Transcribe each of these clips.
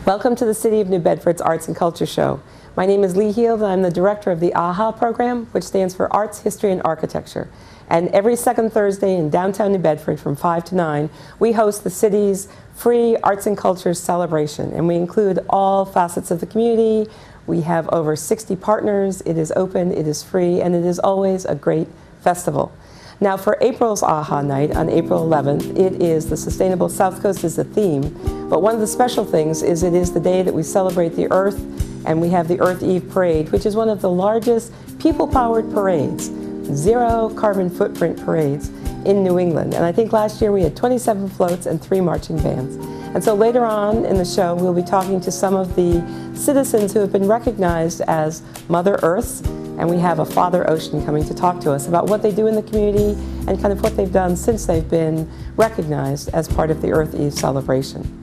Welcome to the City of New Bedford's Arts and Culture Show. My name is Lee Heald, and I'm the director of the AHA program, which stands for Arts, History, and Architecture. And every second Thursday in downtown New Bedford from 5 to 9, we host the city's free arts and culture celebration. And we include all facets of the community. We have over 60 partners. It is open, it is free, and it is always a great festival. Now for April's AHA night on April 11th, it is the Sustainable South Coast is the theme. But one of the special things is it is the day that we celebrate the Earth, and we have the Earth Eve Parade, which is one of the largest people-powered parades, zero carbon footprint parades in New England. And I think last year we had 27 floats and 3 marching bands. And so later on in the show, we'll be talking to some of the citizens who have been recognized as Mother Earths, and we have a Father Ocean coming to talk to us about what they do in the community and kind of what they've done since they've been recognized as part of the Earth Eve celebration.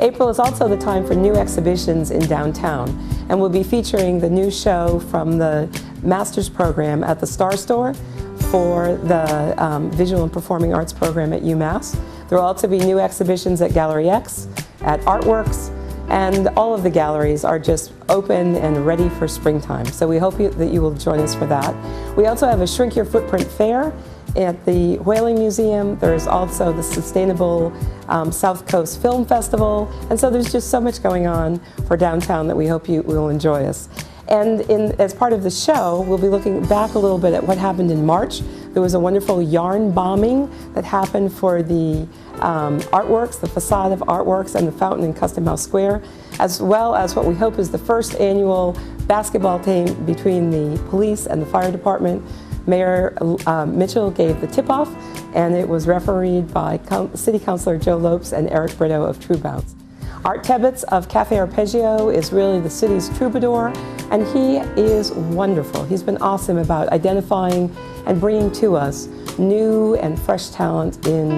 April is also the time for new exhibitions in downtown, and we'll be featuring the new show from the Master's Program at the Star Store for the Visual and Performing Arts program at UMass. There will also be new exhibitions at Gallery X, at Artworks, and all of the galleries are just open and ready for springtime. So we hope that you will join us for that. We also have a Shrink Your Footprint Fair at the Whaling Museum. There's also the Sustainable South Coast Film Festival. And so there's just so much going on for downtown that we hope you will enjoy us. And as part of the show, we'll be looking back a little bit at what happened in March. There was a wonderful yarn bombing that happened for the Artworks, the facade of Artworks and the fountain in Custom House Square, as well as what we hope is the first annual basketball team between the police and the fire department. Mayor Mitchell gave the tip-off, and it was refereed by City Councilor Joe Lopes and Eric Brito of True Bounce. Art Tebbets of Cafe Arpeggio is really the city's troubadour, and he is wonderful. He's been awesome about identifying and bringing to us new and fresh talent in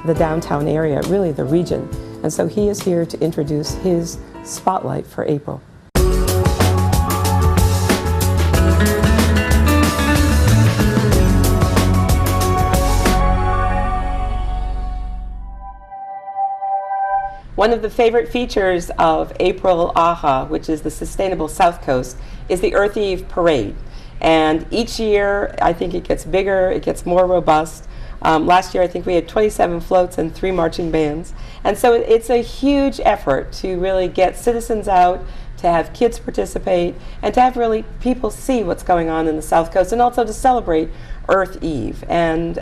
the downtown area, really the region. And so he is here to introduce his spotlight for April. One of the favorite features of April AHA, which is the Sustainable South Coast, is the Earth Eve Parade. And each year, I think it gets bigger, it gets more robust. Last year, I think we had 27 floats and 3 marching bands. And so it's a huge effort to really get citizens out, to have kids participate, and to have really people see what's going on in the South Coast, and also to celebrate Earth Eve. And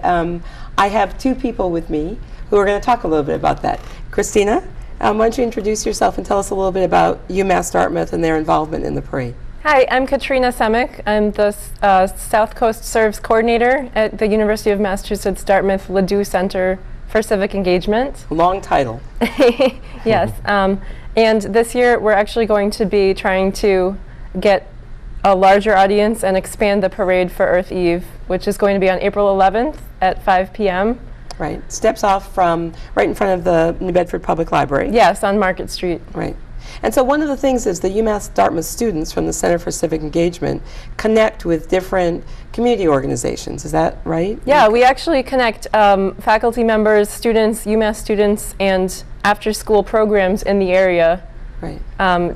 I have 2 people with me who are going to talk a little bit about that. Christina, why don't you introduce yourself and tell us a little bit about UMass Dartmouth and their involvement in the parade. Hi, I'm Katrina Semick. I'm the South Coast Serves Coordinator at the University of Massachusetts Dartmouth Ledoux Center for Civic Engagement. Long title. Yes, and this year we're actually going to be trying to get a larger audience and expand the parade for Earth Eve, which is going to be on April 11th at 5 p.m. Right, steps off from right in front of the New Bedford Public Library. Yes, on Market Street. Right. And so one of the things is the UMass Dartmouth students from the Center for Civic Engagement connect with different community organizations. Is that right? Yeah, we actually connect faculty members, students, UMass students, and after-school programs in the area, right,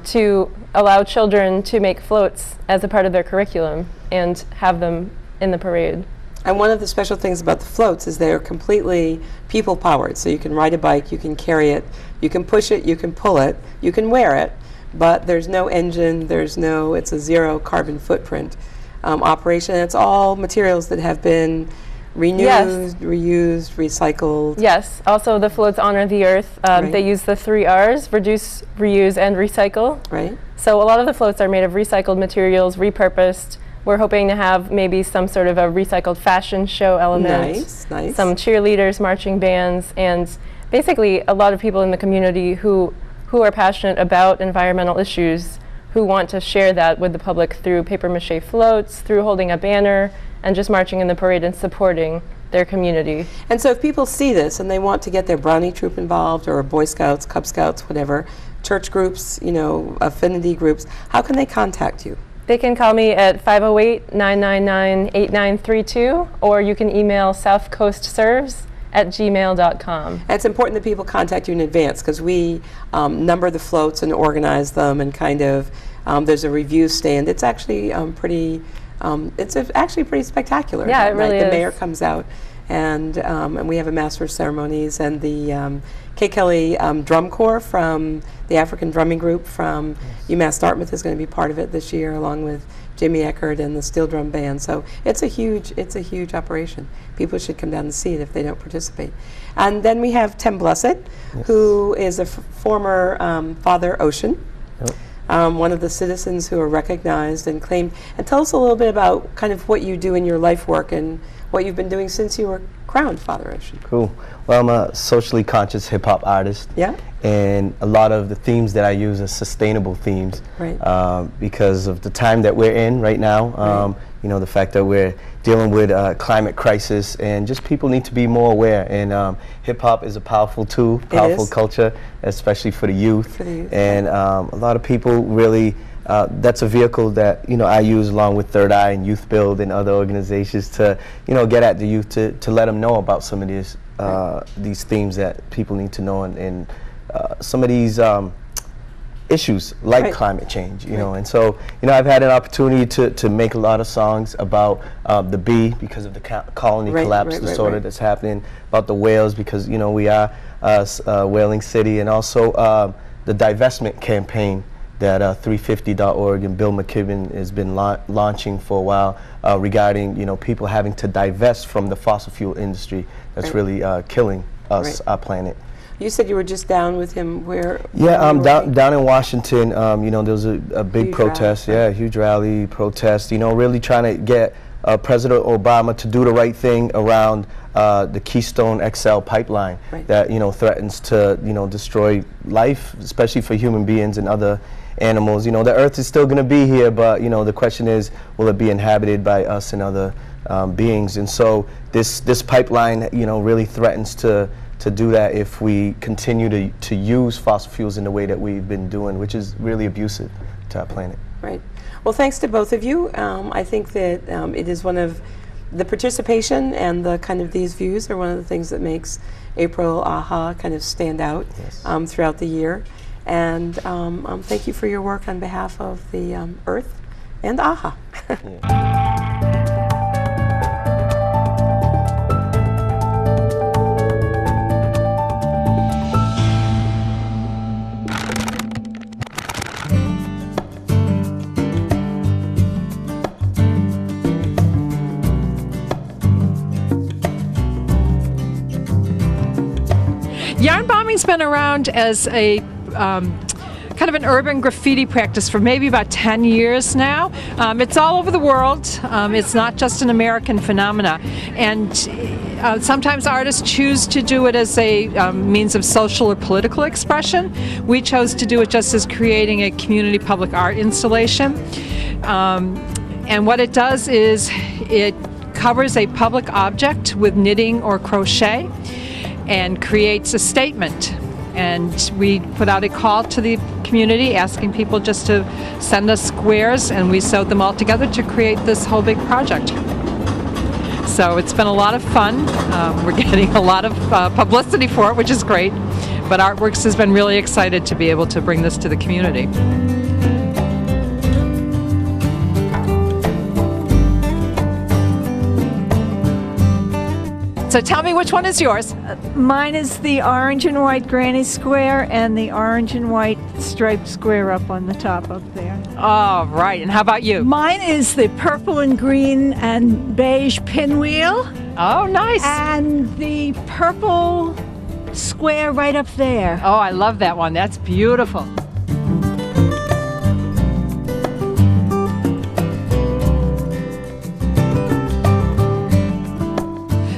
to allow children to make floats as a part of their curriculum and have them in the parade. And one of the special things about the floats is they're completely people-powered. So you can ride a bike, you can carry it, you can push it, you can pull it, you can wear it, but there's no engine, it's a zero carbon footprint operation. It's all materials that have been renewed, yes, reused, recycled. Yes, also the floats honor the earth. Right. They use the 3 R's, reduce, reuse, and recycle. Right. So a lot of the floats are made of recycled materials, repurposed. We're hoping to have maybe some sort of a recycled fashion show element. Nice, nice. Some cheerleaders, marching bands, and basically a lot of people in the community who are passionate about environmental issues, who want to share that with the public through papier-mâché floats, through holding a banner, and just marching in the parade and supporting their community. And so if people see this and they want to get their brownie troop involved, or Boy Scouts, Cub Scouts, whatever, church groups, you know, affinity groups, how can they contact you? They can call me at 508-999-8932, or you can email southcoastserves@gmail.com. And it's important that people contact you in advance, because we number the floats and organize them, and kind of there's a review stand. It's actually actually pretty spectacular. Yeah, it really is. The mayor comes out, and we have a master of ceremonies, and the Kay Kelly Drum Corps from the African Drumming Group from UMass Dartmouth is going to be part of it this year, along with Jimmy Eckert and the Steel Drum Band. So it's a huge operation. People should come down and see it if they don't participate. And then we have Tim Blessed, who is a former Father Ocean. One of the citizens who are recognized and claimed. And tell us a little bit about kind of what you do in your life work and what you've been doing since you were crowned Father Ocean. Cool. Well, I'm a socially conscious hip-hop artist. Yeah. And a lot of the themes that I use are sustainable themes. Right. Because of the time that we're in right now. Right. You know, the fact that we're dealing with climate crisis, and just people need to be more aware. And hip-hop is a powerful tool, powerful culture, especially for the youth. For the youth. And a lot of people really, that's a vehicle that, you know, I use along with Third Eye and Youth Build and other organizations to, you know, get at the youth to let them know about some of these themes that people need to know, and some of these issues like climate change, you know. And so, you know, I've had an opportunity to make a lot of songs about the bee, because of the colony collapse disorder that's happening, about the whales, because, you know, we are a whaling city, and also the divestment campaign that 350.org and Bill McKibben has been launching for a while, regarding, you know, people having to divest from the fossil fuel industry that's really killing us, our planet. You said you were just down with him. Where? Yeah, down in Washington. You know, there was a big protest. Rally. Yeah, huge rally, protest. You know, really trying to get President Obama to do the right thing around the Keystone XL pipeline that, you know, threatens to, you know, destroy life, especially for human beings and other animals. You know, the Earth is still going to be here, but, you know, the question is, will it be inhabited by us and other beings? And so this pipeline, you know, really threatens to do that if we continue to use fossil fuels in the way that we've been doing, which is really abusive to our planet. Right. Well, thanks to both of you. I think that it is one of the participation and the kind of these views are one of the things that makes April AHA kind of stand out throughout the year. And thank you for your work on behalf of the Earth and AHA. Yarn bombing's been around as a kind of an urban graffiti practice for maybe about 10 years now. It's all over the world. It's not just an American phenomena. And sometimes artists choose to do it as a means of social or political expression. We chose to do it just as creating a community public art installation. And what it does is it covers a public object with knitting or crochet and creates a statement. And we put out a call to the community asking people just to send us squares, and we sewed them all together to create this whole big project. So it's been a lot of fun. We're getting a lot of publicity for it, which is great. But Artworks has been really excited to be able to bring this to the community. So tell me, which one is yours? Mine is the orange and white granny square and the orange and white striped square up on the top up there. Oh, right. And how about you? Mine is the purple and green and beige pinwheel. Oh, nice. And the purple square right up there. Oh, I love that one. That's beautiful.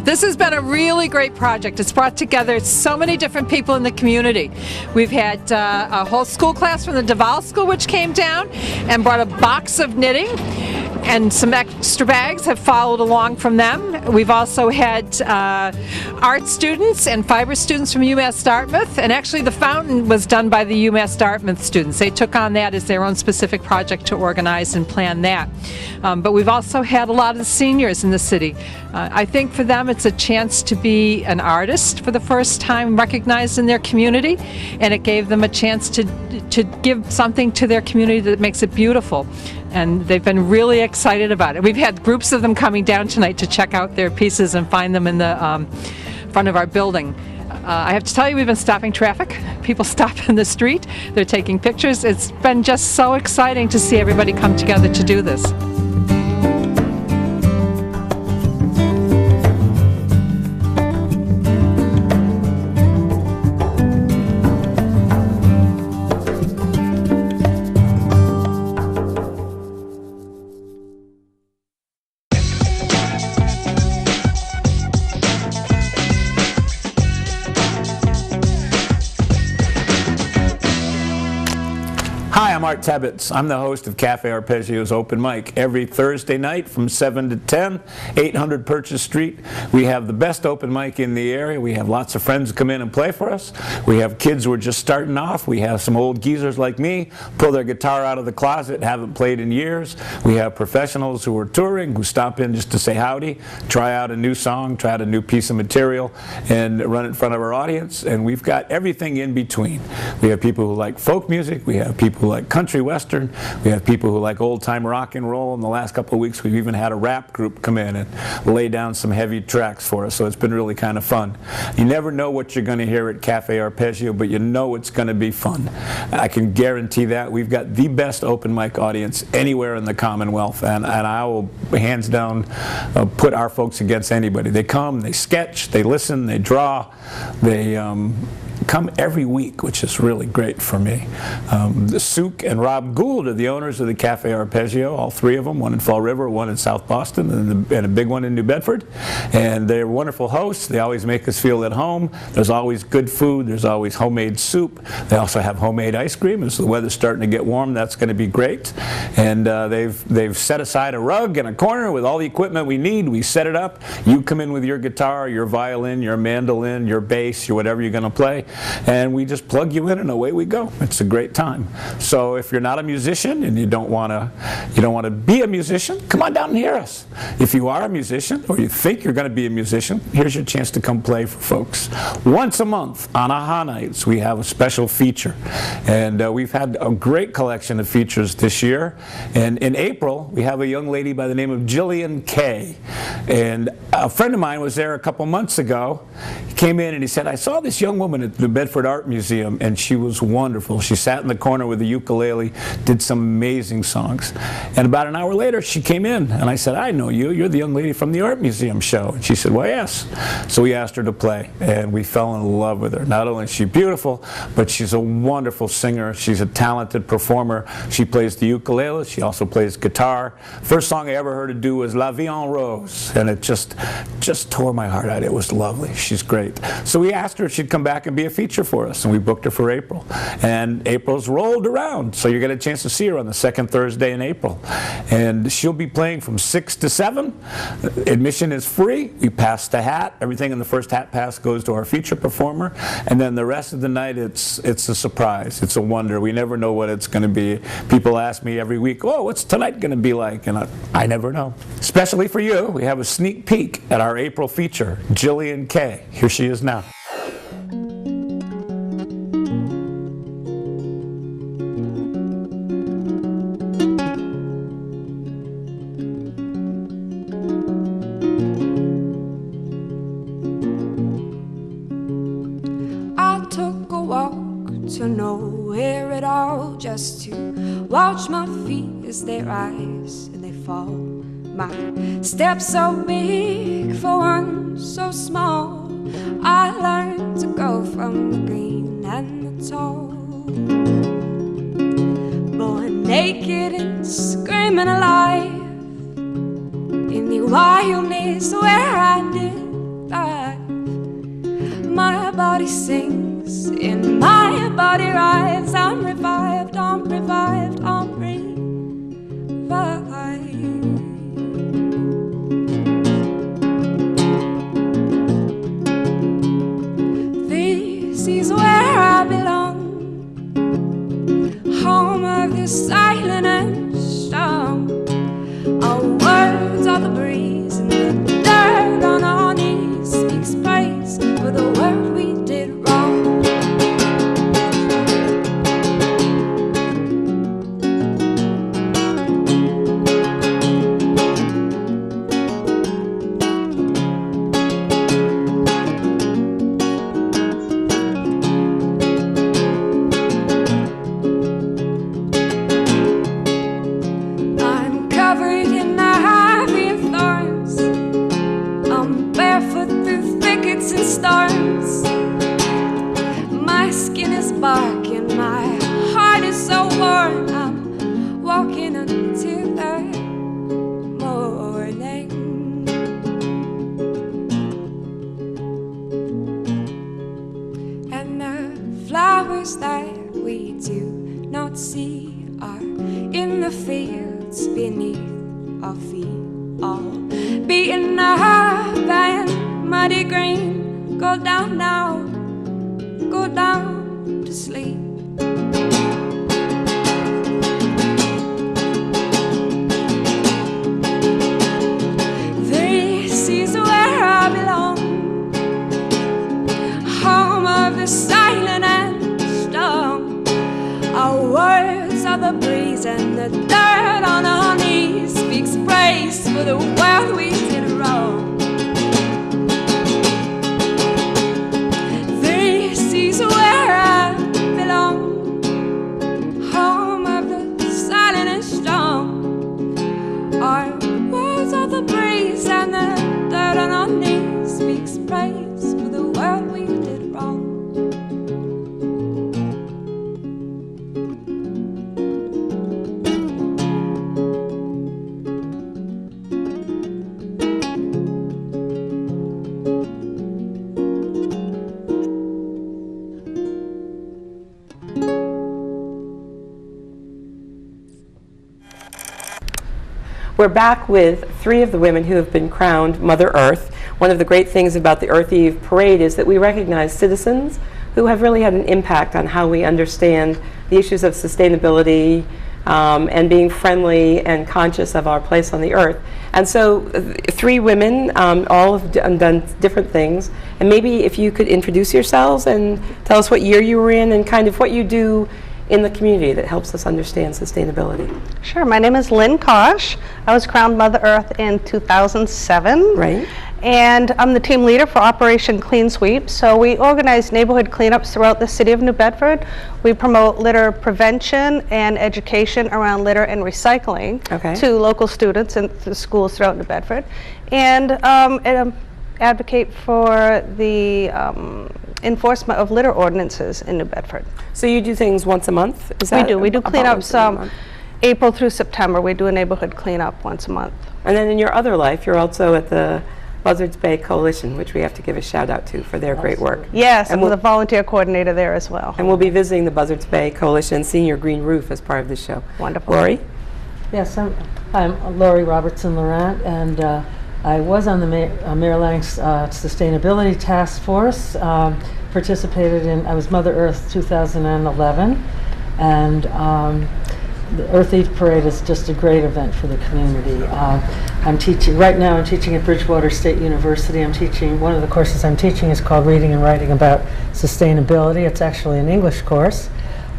This This has been a really great project. It's brought together so many different people in the community. We've had a whole school class from the Duval School which came down and brought a box of knitting, and some extra bags have followed along from them. We've also had art students and fiber students from UMass Dartmouth, and actually the fountain was done by the UMass Dartmouth students. They took on that as their own specific project to organize and plan that. But we've also had a lot of the seniors in the city. I think for them it's a chance to be an artist for the first time, recognized in their community, and it gave them a chance to give something to their community that makes it beautiful. And they've been really excited about it. We've had groups of them coming down tonight to check out their pieces and find them in the front of our building. I have to tell you, we've been stopping traffic. People stop in the street, they're taking pictures. It's been just so exciting to see everybody come together to do this. Hi, I'm Art Tebbets. I'm the host of Cafe Arpeggios Open Mic every Thursday night from 7 to 10, 800 Purchase Street. We have the best open mic in the area. We have lots of friends who come in and play for us. We have kids who are just starting off. We have some old geezers like me pull their guitar out of the closet, haven't played in years. We have professionals who are touring who stop in just to say howdy, try out a new song, try out a new piece of material, and run it in front of our audience. And we've got everything in between. We have people who like folk music. We have people who like country western. We have people who like old-time rock and roll. In the last couple of weeks, we've even had a rap group come in and lay down some heavy tracks for us, so it's been really kind of fun. You never know what you're going to hear at Cafe Arpeggio, but you know it's going to be fun. I can guarantee that. We've got the best open mic audience anywhere in the Commonwealth, and I will hands down put our folks against anybody. They come, they sketch, they listen, they draw, they come every week, which is really great for me. Souk and Rob Gould are the owners of the Cafe Arpeggio, all three of them, one in Fall River, one in South Boston, and a big one in New Bedford. And they're wonderful hosts. They always make us feel at home. There's always good food. There's always homemade soup. They also have homemade ice cream. As the weather's starting to get warm, that's going to be great. And they've set aside a rug in a corner with all the equipment we need. We set it up. You come in with your guitar, your violin, your mandolin, your bass, your whatever you're going to play, and we just plug you in and away we go. It's a great time. So if you're not a musician and you don't want to be a musician, come on down and hear us. If you are a musician or you think you're going to be a musician, here's your chance to come play for folks. Once a month on AHA Nights, we have a special feature, and we've had a great collection of features this year. And in April, we have a young lady by the name of Jillian Kay, and a friend of mine was there a couple months ago. He came in and he said, I saw this young woman at the Bedford Art Museum, and she was wonderful. She sat in the corner with a ukulele, did some amazing songs. And about an hour later, she came in, and I said, I know you. You're the young lady from the Art Museum show. And she said, well, yes. So we asked her to play, and we fell in love with her. Not only is she beautiful, but she's a wonderful singer. She's a talented performer. She plays the ukulele. She also plays guitar. First song I ever heard her do was La Vie en Rose, and it just tore my heart out. It was lovely. She's great. So we asked her if she'd come back and be a feature for us, and we booked her for April. And April's rolled around, so you get a chance to see her on the second Thursday in April. And she'll be playing from 6 to 7. Admission is free. We pass the hat. Everything in the first hat pass goes to our feature performer. And then the rest of the night, it's a surprise. It's a wonder. We never know what it's going to be. People ask me every week, oh, what's tonight going to be like? And I never know. Especially for you, we have a sneak peek at our April feature, Jillian Kay. Here she is now. To nowhere at all, just to watch my feet as they rise and they fall. My steps so big for one so small. I learned to go from the green and the tall. Born naked and screaming alive in the wilderness where I did sings in my body rise. I'm revived, I'm revived, I'm revived. This is where I belong, home of the silent and strong. Our words are the breeze, and the dirt on our knees speaks praise for the work we did wrong. I'm covered in the ivy and thorns. I'm barefoot through thickets and storms. My skin is bark and my heart is so worn. I'm walking until the morning. And the flowers that we do not see are in the fields beneath our feet, all beaten up and muddy green. Go down now, go down to sleep. This is where I belong, home of the silent and strong. Our words are the breeze, and the dirt on our knees speaks praise for the world we did wrong. This is where I belong, home of the silent and strong. Our words are the breeze, and the dirt on our knees speaks praise for the world we did wrong. We're back with 3 of the women who have been crowned Mother Earth. One of the great things about the Earth Eve Parade is that we recognize citizens who have really had an impact on how we understand the issues of sustainability and being friendly and conscious of our place on the Earth. And so 3 women all have done different things. And maybe if you could introduce yourselves and tell us what year you were in and kind of what you do in the community that helps us understand sustainability. Sure, my name is Lynn Kosh. I was crowned Mother Earth in 2007. Right. And I'm the team leader for Operation Clean Sweep. So we organize neighborhood cleanups throughout the city of New Bedford. We promote litter prevention and education around litter and recycling to local students and the schools throughout New Bedford. And advocate for the enforcement of litter ordinances in New Bedford. So you do things once a month? Is that We do cleanups April through September. We do a neighborhood cleanup once a month. And then in your other life, you're also at the Buzzards Bay Coalition, which we have to give a shout out to for their great work. Yes, and I'm the volunteer coordinator there as well. And we'll be visiting the Buzzards Bay Coalition and seeing your green roof as part of this show. Wonderful. Lori? Yes, I'm Lori Robertson-Laurent, and I was on the Mayor Lang's Sustainability Task Force, participated in, I was Mother Earth 2011, and the Earth Eve Parade is just a great event for the community. I'm teaching, right now I'm teaching at Bridgewater State University. I'm teaching, one of the courses I'm teaching is called Reading and Writing About Sustainability. It's actually an English course.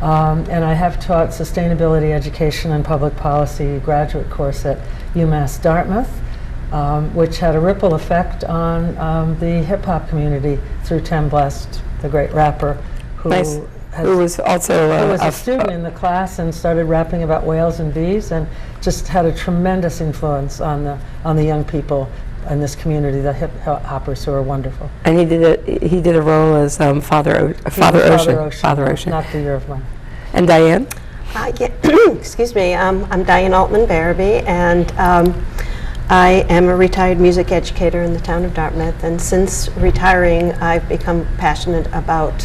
And I have taught sustainability education and public policy graduate course at UMass Dartmouth, which had a ripple effect on the hip-hop community through Tim Blest, the great rapper, who was also a student in the class and started rapping about whales and bees, and just had a tremendous influence on the young people in this community, the hip hoppers, who are wonderful. And he did a role as Father Ocean. Not the Year of Life. And Diane? Excuse me. I'm Diane Altman Barabee, and I am a retired music educator in the town of Dartmouth, and since retiring, I've become passionate about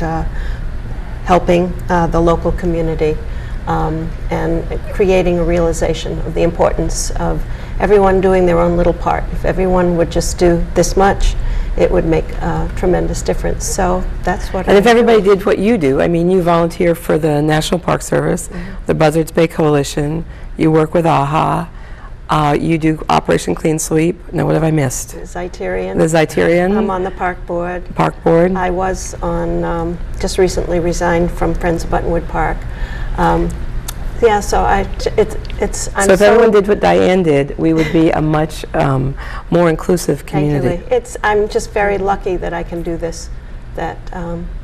helping the local community and creating a realization of the importance of everyone doing their own little part. If everyone would just do this much, it would make a tremendous difference. So that's what. And if everybody did what you do, I mean, you volunteer for the National Park Service, the Buzzards Bay Coalition, you work with AHA, you do Operation Clean Sweep. Now, what have I missed? Zeiterion. The Zeiterion. I'm on the park board. Park board. I was on, just recently resigned from Friends of Buttonwood Park. Yeah, so it's. So if everyone did what Diane did, we would be a much more inclusive community. Thank you, Lee. I'm just very lucky that I can do this, that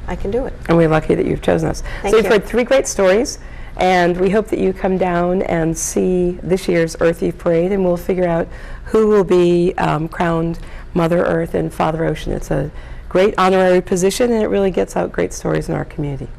I can do it. And we're lucky that you've chosen us. Thank so you've you. heard 3 great stories, and we hope that you come down and see this year's Earth Eve Parade, and we'll figure out who will be crowned Mother Earth and Father Ocean. It's a great honorary position, and it really gets out great stories in our community.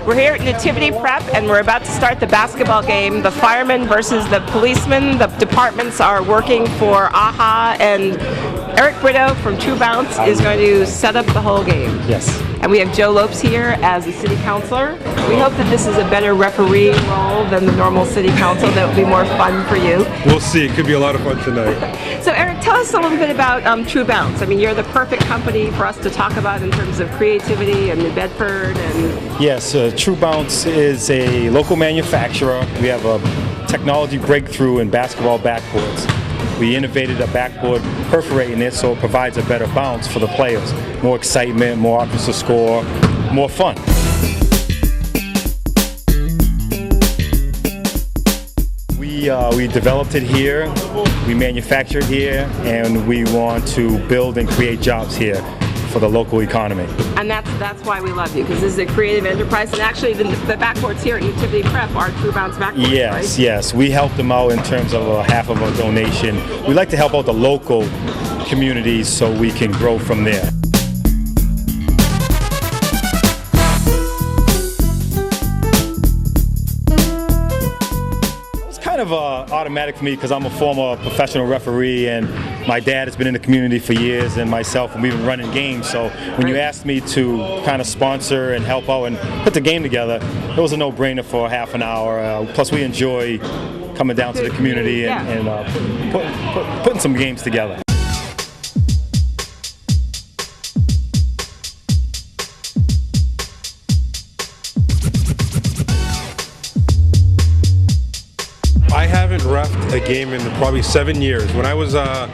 We're here at Nativity Prep, and we're about to start the basketball game. The firemen versus the policemen. The departments are working for AHA, and Eric Brito from True Bounce is going to set up the whole game. Yes. And we have Joe Lopes here as the city councilor. We hope that this is a better referee role than the normal city council. That will be more fun for you. We'll see. It could be a lot of fun tonight. So Eric, tell us a little bit about True Bounce. I mean, you're the perfect company for us to talk about in terms of creativity and New Bedford. And Yes, True Bounce is a local manufacturer. We have a technology breakthrough in basketball backboards. We innovated a backboard, perforating it so it provides a better bounce for the players. More excitement, more offensive score, more fun. We developed it here, we manufacture it here, and we want to build and create jobs here for the local economy. And that's why we love you, because this is a creative enterprise. And actually, the backboards here at Nativity Prep are True Bounce backboards, Yes, right? yes. We help them out in terms of half of a donation. We like to help out the local communities so we can grow from there. Kind of automatic for me because I'm a former professional referee, and my dad has been in the community for years, and myself, and we've been running games. So when you asked me to kind of sponsor and help out and put the game together, it was a no-brainer for half an hour. Plus we enjoy coming down to the community and putting some games together. I haven't reffed a game in probably 7 years. When I was a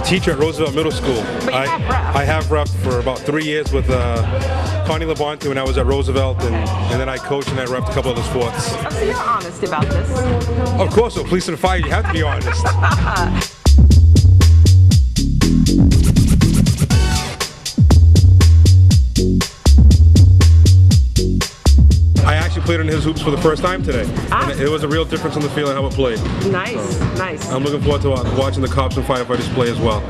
teacher at Roosevelt Middle School, I have reffed for about 3 years with Connie Labonte when I was at Roosevelt, and then I coached and I reffed a couple other sports. Oh, so you're honest about this? Of course, with police and fire, you have to be honest. I actually played on his hoops for the first time today. And it was a real difference in the feeling how it played. Nice, nice. I'm looking forward to watching the cops and firefighters play as well.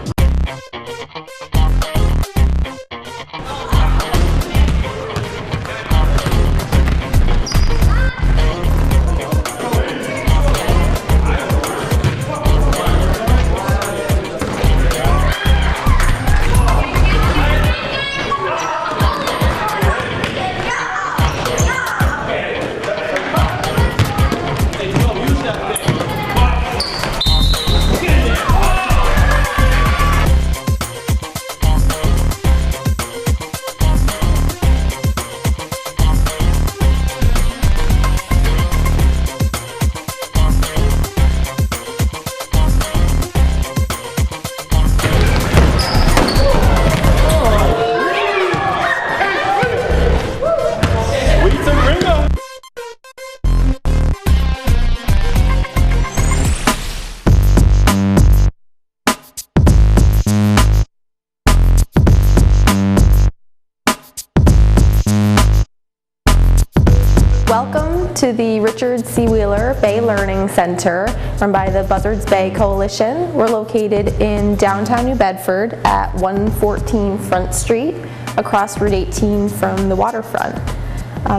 Welcome to the Richard C. Wheeler Bay Learning Center run by the Buzzards Bay Coalition. We're located in downtown New Bedford at 114 Front Street, across Route 18 from the waterfront.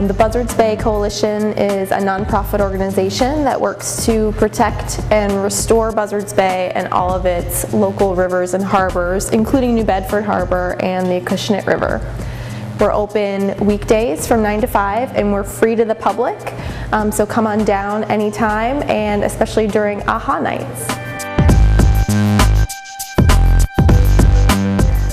The Buzzards Bay Coalition is a nonprofit organization that works to protect and restore Buzzards Bay and all of its local rivers and harbors, including New Bedford Harbor and the Acushnet River. We're open weekdays from 9 to 5 and we're free to the public, so come on down anytime, and especially during AHA nights.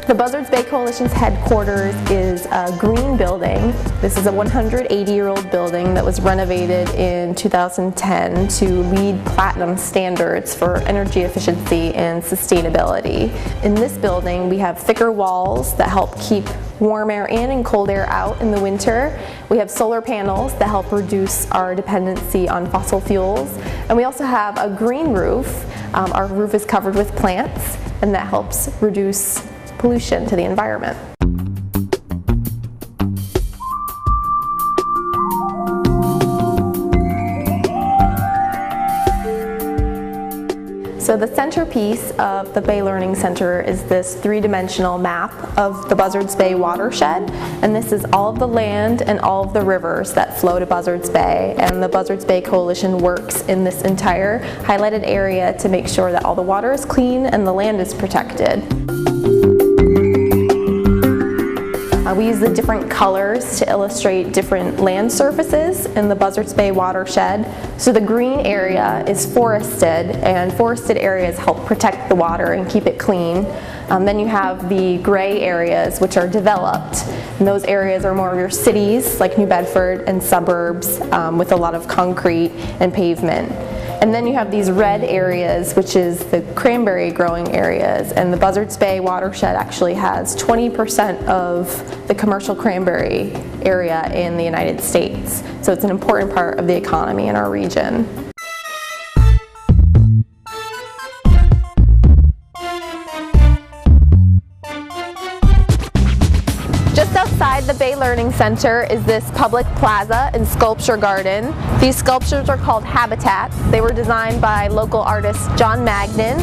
The Buzzards Bay Coalition's headquarters is a green building. This is a 180-year-old building that was renovated in 2010 to LEED Platinum standards for energy efficiency and sustainability. In this building, we have thicker walls that help keep warm air in and cold air out in the winter. We have solar panels that help reduce our dependency on fossil fuels. And we also have a green roof. Our roof is covered with plants, and that helps reduce pollution to the environment. So the centerpiece of the Bay Learning Center is this three-dimensional map of the Buzzards Bay watershed, and this is all of the land and all of the rivers that flow to Buzzards Bay, and the Buzzards Bay Coalition works in this entire highlighted area to make sure that all the water is clean and the land is protected. We use the different colors to illustrate different land surfaces in the Buzzards Bay watershed. So the green area is forested, and forested areas help protect the water and keep it clean. Then you have the gray areas, which are developed. And those areas are more of your cities, like New Bedford, and suburbs with a lot of concrete and pavement. And then you have these red areas, which is the cranberry growing areas, and the Buzzards Bay watershed actually has 20% of the commercial cranberry area in the United States. So it's an important part of the economy in our region. Just outside the Bay Learning Center is this public plaza and sculpture garden. These sculptures are called habitats. They were designed by local artist John Magnin,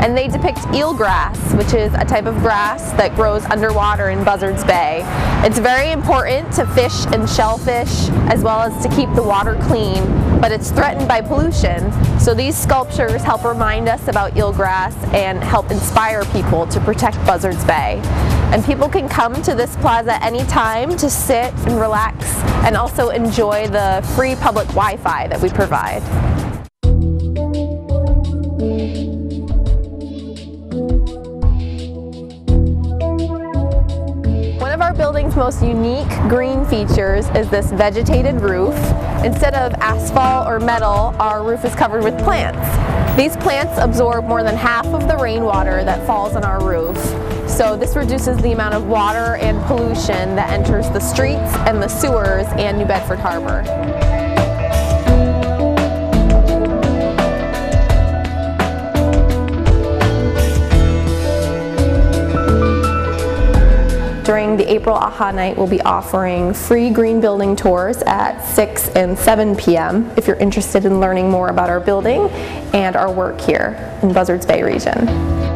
and they depict eelgrass, which is a type of grass that grows underwater in Buzzards Bay. It's very important to fish and shellfish, as well as to keep the water clean, but it's threatened by pollution. So these sculptures help remind us about eelgrass and help inspire people to protect Buzzards Bay. And people can come to this plaza anytime to sit and relax and also enjoy the free public Wi-Fi that we provide. One of our building's most unique green features is this vegetated roof. Instead of asphalt or metal, our roof is covered with plants. These plants absorb more than half of the rainwater that falls on our roof. So this reduces the amount of water and pollution that enters the streets and the sewers and New Bedford Harbor. During the April AHA night, we'll be offering free green building tours at 6 and 7 p.m. if you're interested in learning more about our building and our work here in Buzzards Bay region.